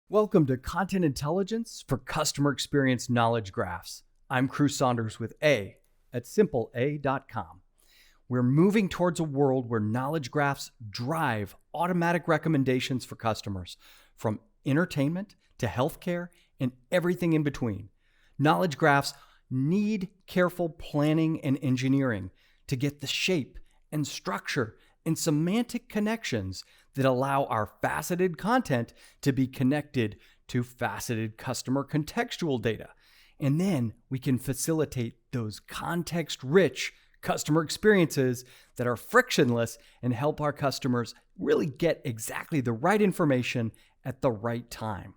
Welcome to Content Intelligence for Customer Experience Knowledge Graphs. I'm Cruce Saunders with A at simpleA.com. We're moving towards a world where knowledge graphs drive automatic recommendations for customers, from entertainment to healthcare and everything in between. Knowledge graphs need careful planning and engineering to get the shape and structure and semantic connections that allow our faceted content to be connected to faceted customer contextual data. And then we can facilitate those context-rich customer experiences that are frictionless and help our customers really get exactly the right information at the right time.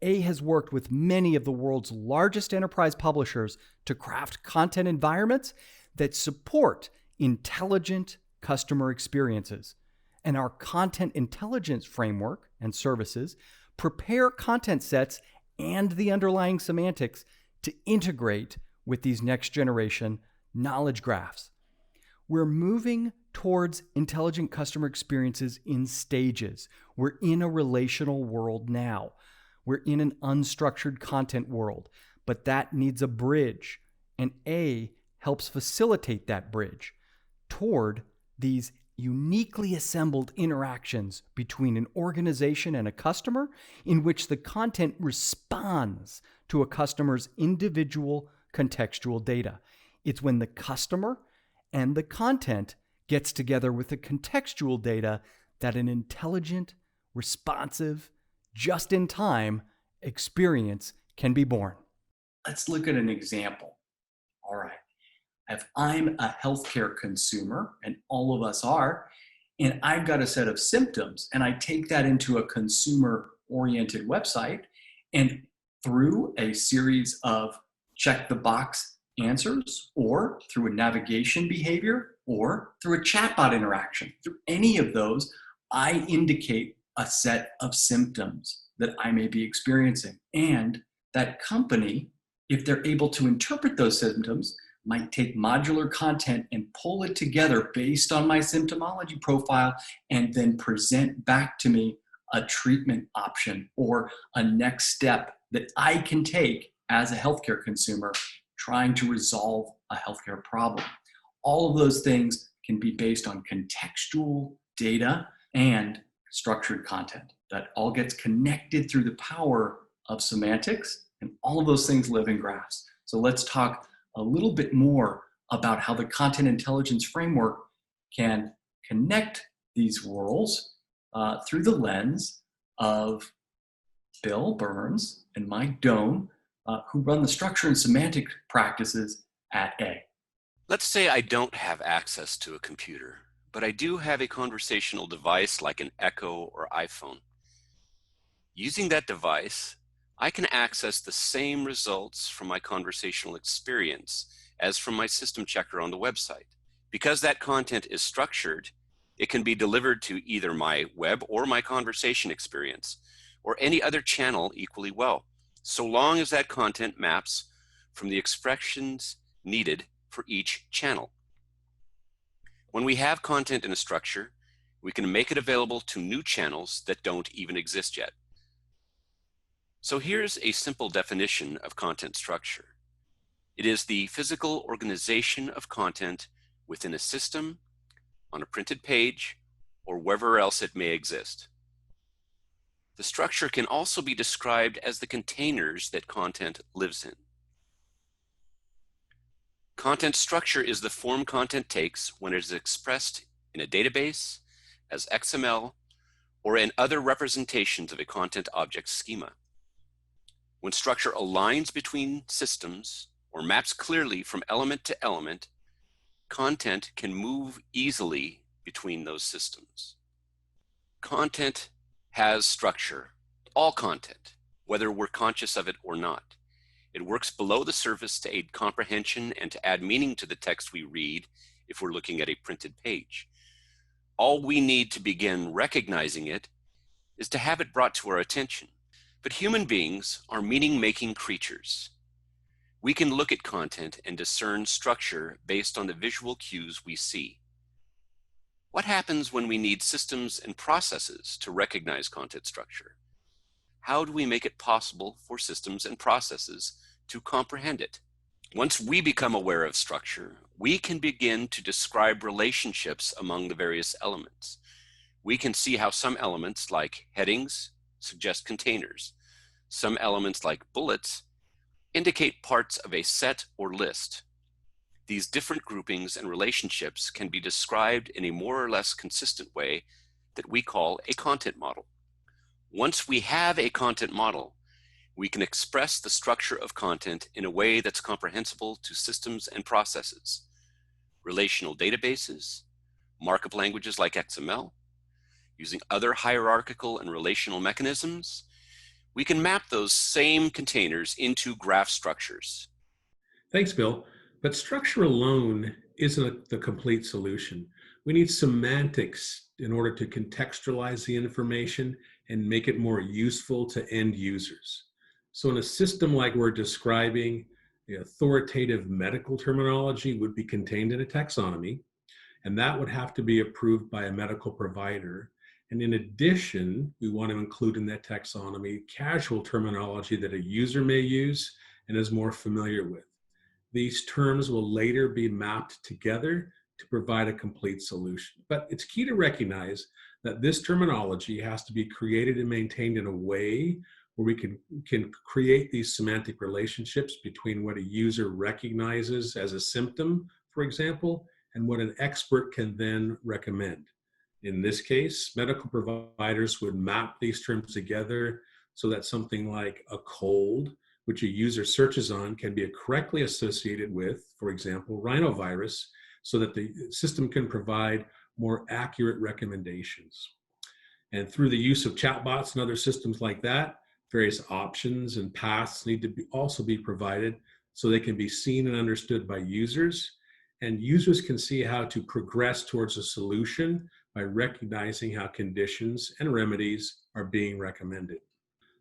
A has worked with many of the world's largest enterprise publishers to craft content environments that support intelligent customer experiences. And our content intelligence framework and services prepare content sets and the underlying semantics to integrate with these next generation knowledge graphs. We're moving towards intelligent customer experiences in stages. We're in a relational world now. We're in an unstructured content world, but that needs a bridge, and A helps facilitate that bridge toward these uniquely assembled interactions between an organization and a customer in which the content responds to a customer's individual contextual data. It's when the customer and the content gets together with the contextual data that an intelligent, responsive, just-in-time experience can be born. Let's look at an example. All right. If I'm a healthcare consumer, and all of us are, and I've got a set of symptoms, and I take that into a consumer-oriented website, and through a series of check-the-box answers, or through a navigation behavior, or through a chatbot interaction, through any of those, I indicate a set of symptoms that I may be experiencing. And that company, if they're able to interpret those symptoms, might take modular content and pull it together based on my symptomology profile and then present back to me a treatment option or a next step that I can take as a healthcare consumer trying to resolve a healthcare problem. All of those things can be based on contextual data and structured content. That all gets connected through the power of semantics, and all of those things live in graphs. So let's talk a little bit more about how the content intelligence framework can connect these worlds through the lens of Bill Burns and Mike Doane, who run the structure and semantic practices at A. Let's say I don't have access to a computer, but I do have a conversational device like an Echo or iPhone. Using that device, I can access the same results from my conversational experience as from my system checker on the website. Because that content is structured, it can be delivered to either my web or my conversation experience, or any other channel equally well, so long as that content maps from the expressions needed for each channel. When we have content in a structure, we can make it available to new channels that don't even exist yet. So here's a simple definition of content structure. It is the physical organization of content within a system, on a printed page, or wherever else it may exist. The structure can also be described as the containers that content lives in. Content structure is the form content takes when it is expressed in a database, as XML, or in other representations of a content object schema. When structure aligns between systems or maps clearly from element to element, content can move easily between those systems. Content has structure, all content, whether we're conscious of it or not. It works below the surface to aid comprehension and to add meaning to the text we read if we're looking at a printed page. All we need to begin recognizing it is to have it brought to our attention. But human beings are meaning-making creatures. We can look at content and discern structure based on the visual cues we see. What happens when we need systems and processes to recognize content structure? how do we make it possible for systems and processes to comprehend it? Once we become aware of structure, we can begin to describe relationships among the various elements. We can see how some elements, like headings, suggest containers. Some elements, like bullets, indicate parts of a set or list. These different groupings and relationships can be described in a more or less consistent way that we call a content model. Once we have a content model, we can express the structure of content in a way that's comprehensible to systems and processes. Relational databases, markup languages like XML, using other hierarchical and relational mechanisms, we can map those same containers into graph structures. Thanks, Bill. But structure alone isn't the complete solution. We need semantics in order to contextualize the information and make it more useful to end users. So in a system like we're describing, the authoritative medical terminology would be contained in a taxonomy, and that would have to be approved by a medical provider. And in addition, we want to include in that taxonomy casual terminology that a user may use and is more familiar with. These terms will later be mapped together to provide a complete solution. But it's key to recognize that this terminology has to be created and maintained in a way where we can create these semantic relationships between what a user recognizes as a symptom, for example, and what an expert can then recommend. In this case, medical providers would map these terms together so that something like a cold, which a user searches on, can be correctly associated with, for example, rhinovirus, so that the system can provide more accurate recommendations. And through the use of chatbots and other systems like that, various options and paths need to also be provided so they can be seen and understood by users. And users can see how to progress towards a solution by recognizing how conditions and remedies are being recommended.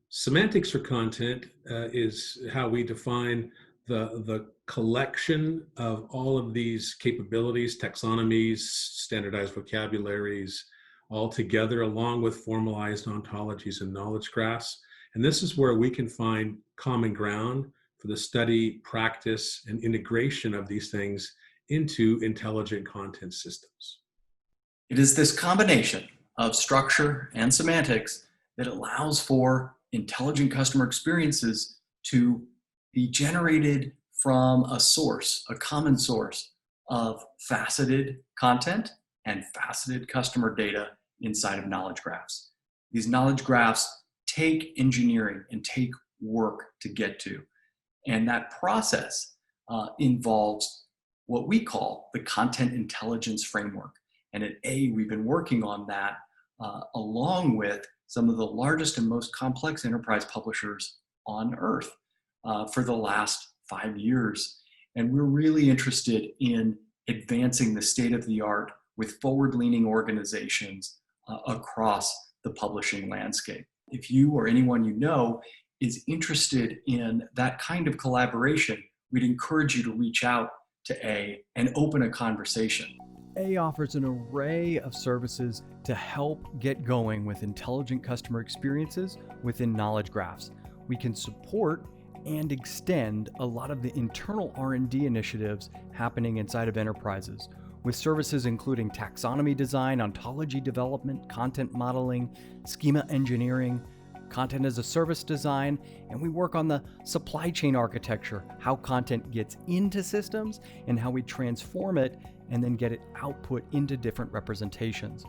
Semantics for content is how we define the collection of all of these capabilities, taxonomies, standardized vocabularies, all together along with formalized ontologies and knowledge graphs. And this is where we can find common ground for the study, practice, and integration of these things into intelligent content systems. It is this combination of structure and semantics that allows for intelligent customer experiences to be generated from a source, a common source of faceted content and faceted customer data inside of knowledge graphs. These knowledge graphs take engineering and take work to get to. And that process involves what we call the content intelligence framework. And at A, we've been working on that along with some of the largest and most complex enterprise publishers on earth for the last 5 years. And we're really interested in advancing the state of the art with forward-leaning organizations across the publishing landscape. If you or anyone you know is interested in that kind of collaboration, we'd encourage you to reach out to A and open a conversation. A offers an array of services to help get going with intelligent customer experiences within knowledge graphs. We can support and extend a lot of the internal R&D initiatives happening inside of enterprises, with services including taxonomy design, ontology development, content modeling, schema engineering, content as a service design, and we work on the supply chain architecture, how content gets into systems and how we transform it and then get it output into different representations.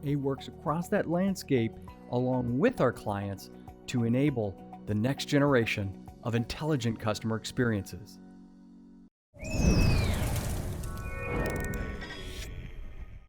A works across that landscape along with our clients to enable the next generation of intelligent customer experiences.